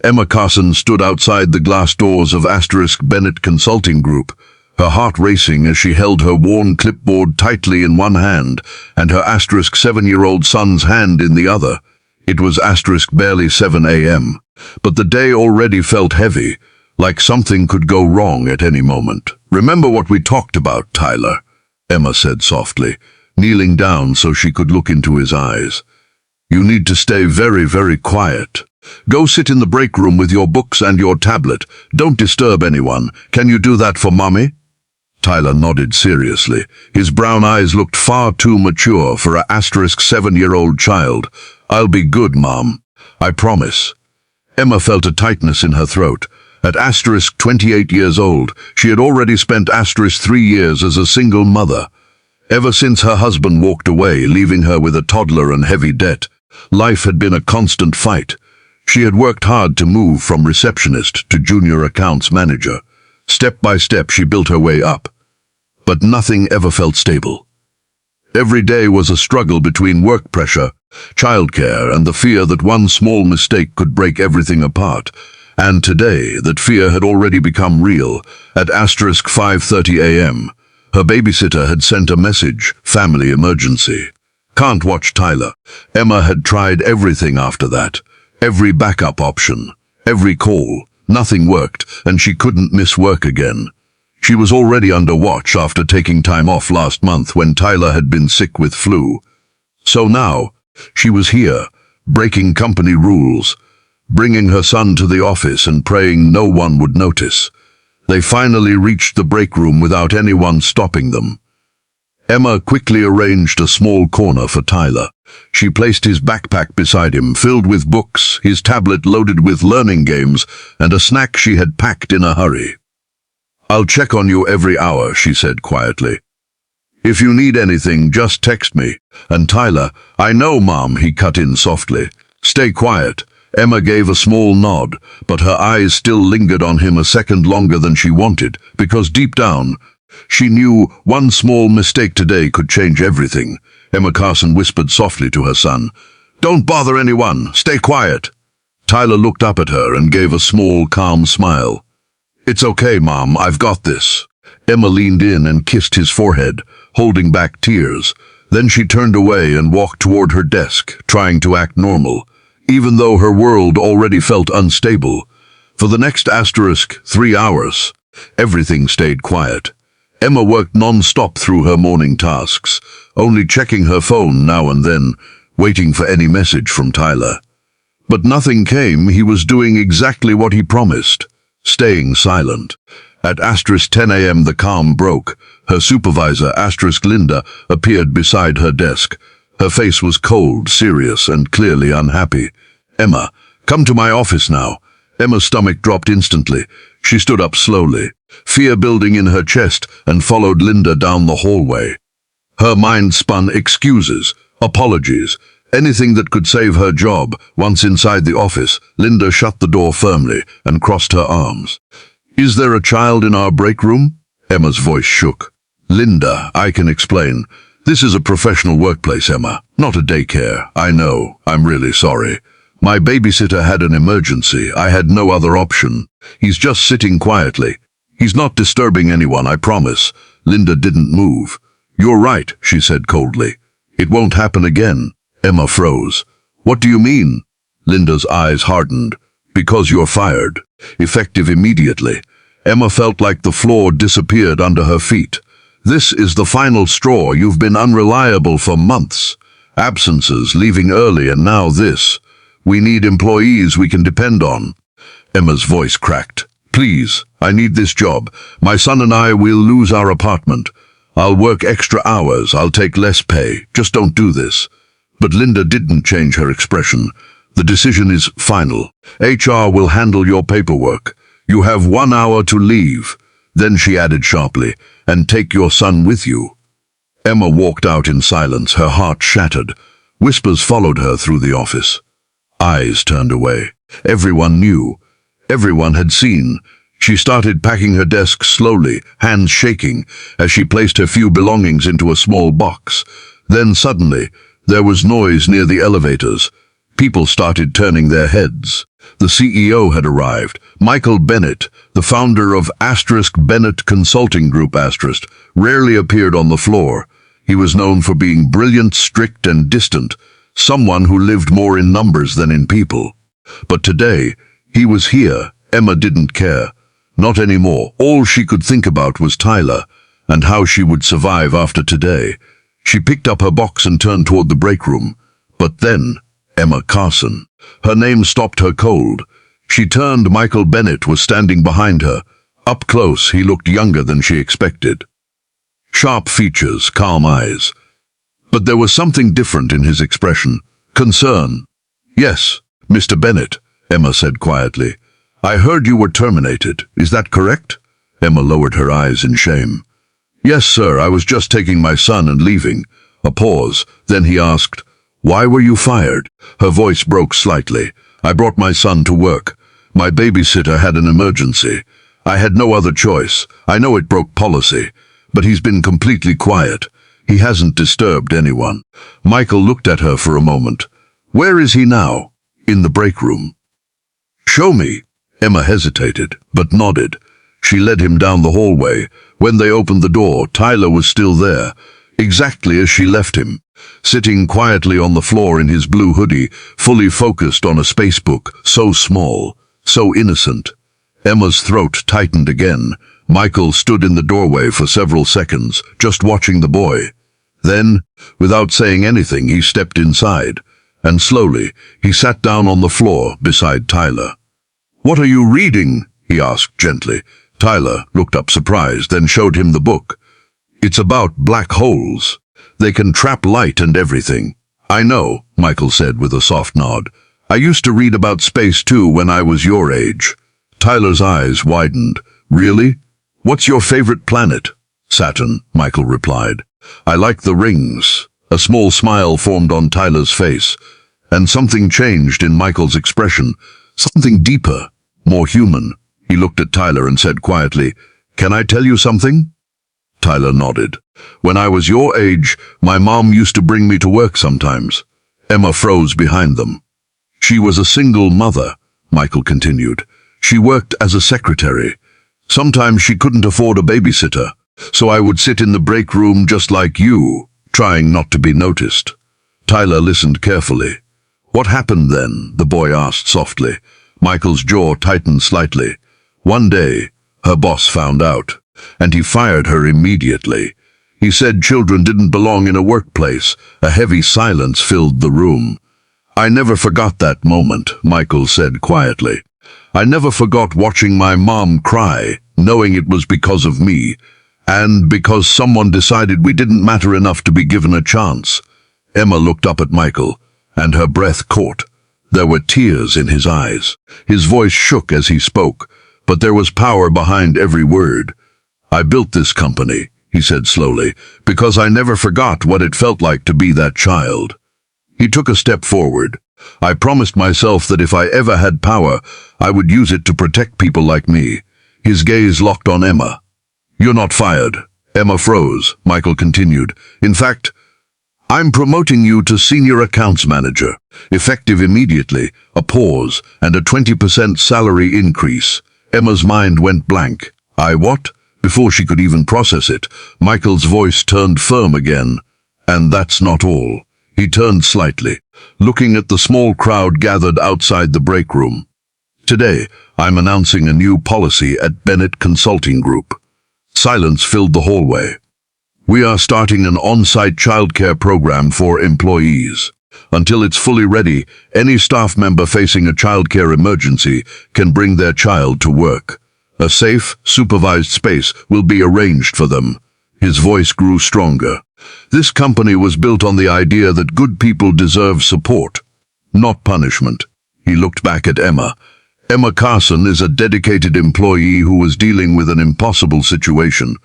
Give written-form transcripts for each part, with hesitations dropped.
Emma Carson stood outside the glass doors of *Bennett Consulting Group, her heart racing as she held her worn clipboard tightly in one hand and her *7-year-old son's hand in the other. It was barely 7 a.m., but the day already felt heavy, like something could go wrong at any moment. "Remember what we talked about, Tyler," Emma said softly, kneeling down so she could look into his eyes. "You need to stay very, very quiet. Go sit in the break room with your books and your tablet. Don't disturb anyone. Can you do that for Mommy?" Tyler nodded seriously. His brown eyes looked far too mature for a *7-year-old child. "I'll be good, Mom. I promise." Emma felt a tightness in her throat. At *28 years old, she had already spent *3 years as a single mother. Ever since her husband walked away, leaving her with a toddler and heavy debt, life had been a constant fight. She had worked hard to move from receptionist to junior accounts manager. Step by step, she built her way up. But nothing ever felt stable. Every day was a struggle between work pressure, childcare, and the fear that one small mistake could break everything apart. And today, that fear had already become real. At *5:30 a.m., her babysitter had sent a message: "Family emergency. Can't watch Tyler." Emma had tried everything after that. Every backup option, every call. Nothing worked, and she couldn't miss work again. She was already under watch after taking time off last month when Tyler had been sick with flu. So now, she was here, breaking company rules, bringing her son to the office and praying no one would notice. They finally reached the break room without anyone stopping them. Emma quickly arranged a small corner for Tyler. She placed his backpack beside him, filled with books, his tablet loaded with learning games, and a snack she had packed in a hurry. "I'll check on you every hour," she said quietly. "If you need anything, just text me." "And Tyler—" "I know, Mom," he cut in softly. "Stay quiet." Emma gave a small nod, but her eyes still lingered on him a second longer than she wanted, because deep down, she knew one small mistake today could change everything. Emma Carson whispered softly to her son, "Don't bother anyone. Stay quiet." Tyler looked up at her and gave a small, calm smile. "It's okay, Mom. I've got this." Emma leaned in and kissed his forehead, holding back tears. Then she turned away and walked toward her desk, trying to act normal, even though her world already felt unstable. For the next *3 hours, everything stayed quiet. Emma worked non-stop through her morning tasks, only checking her phone now and then, waiting for any message from Tyler. But nothing came. He was doing exactly what he promised, staying silent. At *10 a.m. the calm broke. Her supervisor, Linda, appeared beside her desk. Her face was cold, serious, and clearly unhappy. "Emma, come to my office now." Emma's stomach dropped instantly. She stood up slowly, fear building in her chest, and followed Linda down the hallway. Her mind spun excuses, apologies, anything that could save her job. Once inside the office, Linda shut the door firmly and crossed her arms. "Is there a child in our break room?" Emma's voice shook. "Linda, I can explain. This is a professional workplace, Emma, not a daycare. I know. I'm really sorry. My babysitter had an emergency. I had no other option. He's just sitting quietly. He's not disturbing anyone, I promise." Linda didn't move. "You're right," she said coldly. "It won't happen again." Emma froze. "What do you mean?" Linda's eyes hardened. "Because you're fired. Effective immediately." Emma felt like the floor disappeared under her feet. "This is the final straw. You've been unreliable for months. Absences, leaving early, and now this. We need employees we can depend on." Emma's voice cracked. "Please, I need this job. My son and I will lose our apartment. I'll work extra hours. I'll take less pay. Just don't do this." But Linda didn't change her expression. "The decision is final. HR will handle your paperwork. You have 1 hour to leave." Then she added sharply, "And take your son with you." Emma walked out in silence, her heart shattered. Whispers followed her through the office. Eyes turned away. Everyone knew. Everyone had seen. She started packing her desk slowly, hands shaking, as she placed her few belongings into a small box. Then suddenly, there was noise near the elevators. People started turning their heads. The CEO had arrived. Michael Bennett, the founder of Bennett Consulting Group rarely appeared on the floor. He was known for being brilliant, strict, and distant, someone who lived more in numbers than in people. But today, he was here. Emma didn't care. Not anymore. All she could think about was Tyler, and how she would survive after today. She picked up her box and turned toward the break room. But then, Emma Carson. Her name stopped her cold. She turned. Michael Bennett was standing behind her. Up close, he looked younger than she expected. Sharp features, calm eyes. But there was something different in his expression. Concern. "Yes, Mr. Bennett," Emma said quietly. "I heard you were terminated. Is that correct?" Emma lowered her eyes in shame. "Yes, sir. I was just taking my son and leaving." A pause. Then he asked, "Why were you fired?" Her voice broke slightly. "I brought my son to work. My babysitter had an emergency. I had no other choice. I know it broke policy, but he's been completely quiet. He hasn't disturbed anyone." Michael looked at her for a moment. "Where is he now?" "In the break room." "Show me." Emma hesitated, but nodded. She led him down the hallway. When they opened the door, Tyler was still there, exactly as she left him, sitting quietly on the floor in his blue hoodie, fully focused on a space book, so small, so innocent. Emma's throat tightened again. Michael stood in the doorway for several seconds, just watching the boy. Then, without saying anything, he stepped inside, and slowly, he sat down on the floor beside Tyler. "What are you reading?" he asked gently. Tyler looked up surprised, then showed him the book. "It's about black holes. They can trap light and everything." "I know," Michael said with a soft nod. "I used to read about space too when I was your age." Tyler's eyes widened. "Really? What's your favorite planet?" "Saturn," Michael replied. "I like the rings." A small smile formed on Tyler's face, and something changed in Michael's expression. Something deeper, more human. He looked at Tyler and said quietly, "Can I tell you something?" Tyler nodded. "When I was your age, my mom used to bring me to work sometimes." Emma froze behind them. "She was a single mother," Michael continued. "She worked as a secretary. Sometimes she couldn't afford a babysitter, so I would sit in the break room just like you, trying not to be noticed." Tyler listened carefully. "What happened then?" the boy asked softly. Michael's jaw tightened slightly. "One day, her boss found out, and he fired her immediately. He said children didn't belong in a workplace." A heavy silence filled the room. "I never forgot that moment," Michael said quietly. "I never forgot watching my mom cry, knowing it was because of me, and because someone decided we didn't matter enough to be given a chance." Emma looked up at Michael, and her breath caught. There were tears in his eyes. His voice shook as he spoke, but there was power behind every word. "I built this company," he said slowly, "because I never forgot what it felt like to be that child." He took a step forward. "I promised myself that if I ever had power, I would use it to protect people like me." His gaze locked on Emma. "You're not fired." Emma froze. Michael continued, "In fact, I'm promoting you to senior accounts manager, effective immediately." A pause, and a 20% salary increase. Emma's mind went blank. "I what?" Before she could even process it, Michael's voice turned firm again. "And that's not all." He turned slightly, looking at the small crowd gathered outside the break room. "Today, I'm announcing a new policy at Bennett Consulting Group." Silence filled the hallway. "We are starting an on-site childcare program for employees. Until it's fully ready, any staff member facing a childcare emergency can bring their child to work. A safe, supervised space will be arranged for them." His voice grew stronger. "This company was built on the idea that good people deserve support, not punishment." He looked back at Emma. "Emma Carson is a dedicated employee who was dealing with an impossible situation."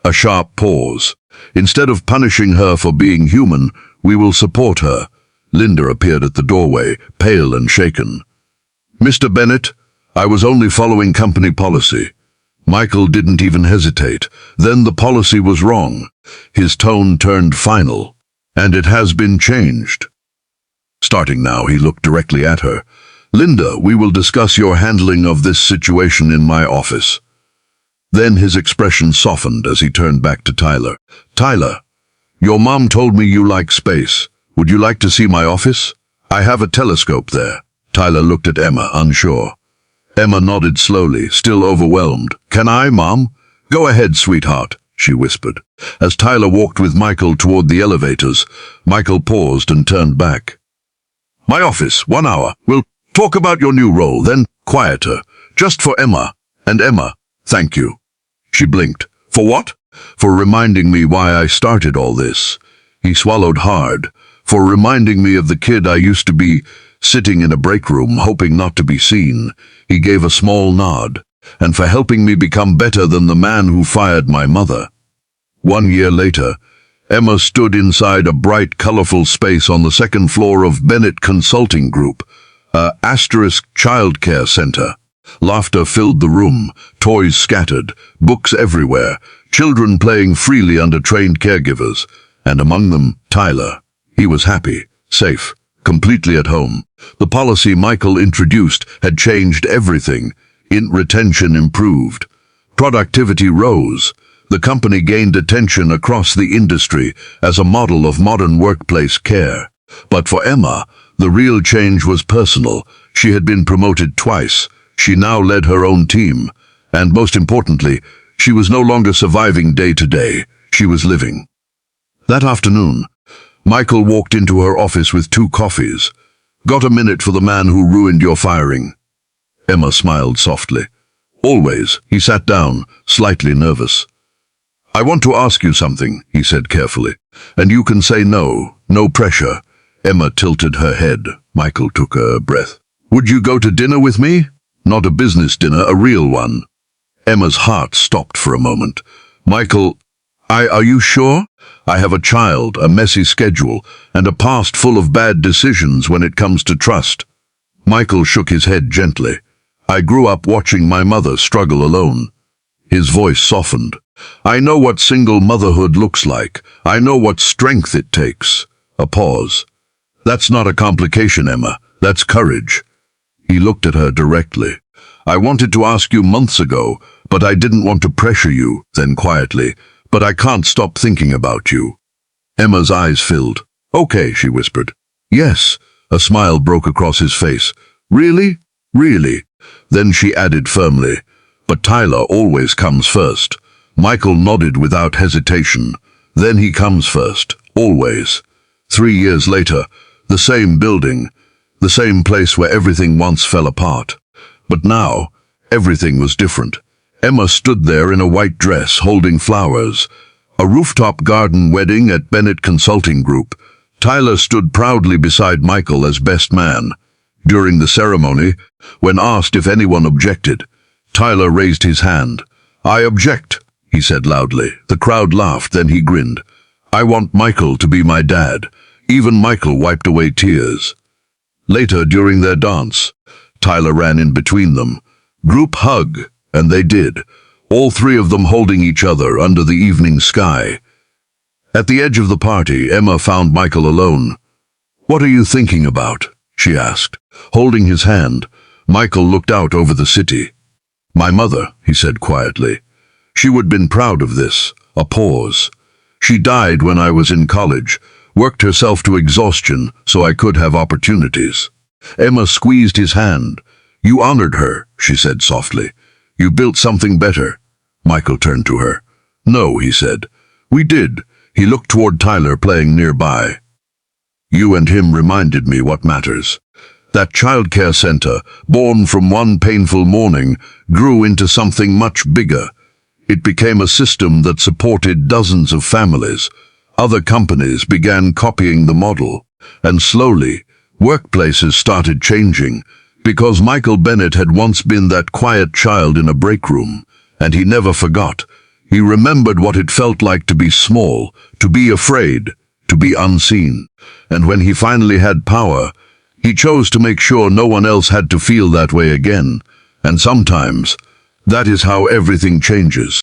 A sharp pause. "Instead of punishing her for being human, we will support her." Linda appeared at the doorway, pale and shaken. "Mr. Bennett, I was only following company policy." Michael didn't even hesitate. "Then the policy was wrong." His tone turned final. "And it has been changed." Starting now, he looked directly at her. Linda, we will discuss your handling of this situation in my office. Then his expression softened as he turned back to Tyler. Tyler, your mom told me you like space. Would you like to see my office? I have a telescope there. Tyler looked at Emma, unsure. Emma nodded slowly, still overwhelmed. Can I, Mom? Go ahead, sweetheart, she whispered. As Tyler walked with Michael toward the elevators, Michael paused and turned back. My office, 1 hour. We'll talk about your new role, then quieter. Just for Emma. And Emma, thank you. She blinked. For what? For reminding me why I started all this. He swallowed hard. For reminding me of the kid I used to be, sitting in a break room, hoping not to be seen. He gave a small nod. And for helping me become better than the man who fired my mother. 1 year later, Emma stood inside a bright, colorful space on the second floor of Bennett Consulting Group, a childcare center. Laughter filled the room, toys scattered, books everywhere, children playing freely under trained caregivers, and among them, Tyler. He was happy, safe, completely at home. The policy Michael introduced had changed everything. Retention improved. Productivity rose. The company gained attention across the industry as a model of modern workplace care. But for Emma, the real change was personal. She had been promoted twice. She now led her own team. And most importantly, she was no longer surviving day to day. She was living. That afternoon, Michael walked into her office with 2 coffees. Got a minute for the man who ruined your firing? Emma smiled softly. Always. He sat down, slightly nervous. I want to ask you something, he said carefully. And you can say no, no pressure. Emma tilted her head. Michael took a breath. Would you go to dinner with me? Not a business dinner, a real one. Emma's heart stopped for a moment. Michael, are you sure? I have a child, a messy schedule, and a past full of bad decisions when it comes to trust. Michael shook his head gently. I grew up watching my mother struggle alone. His voice softened. I know what single motherhood looks like. I know what strength it takes. A pause. That's not a complication, Emma. That's courage. He looked at her directly. I wanted to ask you months ago, but I didn't want to pressure you, then quietly. But I can't stop thinking about you. Emma's eyes filled. Okay, she whispered. Yes. A smile broke across his face. Really? Really? Then she added firmly, but Tyler always comes first. Michael nodded without hesitation. Then he comes first. Always. 3 years later, the same building, the same place where everything once fell apart. But now, everything was different. Emma stood there in a white dress, holding flowers. A rooftop garden wedding at Bennett Consulting Group. Tyler stood proudly beside Michael as best man. During the ceremony, when asked if anyone objected, Tyler raised his hand. I object, he said loudly. The crowd laughed, then he grinned. I want Michael to be my dad. Even Michael wiped away tears. Later, during their dance, Tyler ran in between them. Group hug, and they did, all 3 of them holding each other under the evening sky. At the edge of the party, Emma found Michael alone. What are you thinking about? She asked. Holding his hand, Michael looked out over the city. My mother, he said quietly. She would have been proud of this. A pause. She died when I was in college, worked herself to exhaustion so I could have opportunities. Emma squeezed his hand. You honored her, she said softly. You built something better. Michael turned to her. No, he said. We did. He looked toward Tyler playing nearby. You and him reminded me what matters. That childcare center, born from one painful morning, grew into something much bigger. It became a system that supported dozens of families. Other companies began copying the model, and slowly, workplaces started changing, because Michael Bennett had once been that quiet child in a break room, and he never forgot. He remembered what it felt like to be small, to be afraid, to be unseen. And when he finally had power, he chose to make sure no one else had to feel that way again. And sometimes, that is how everything changes.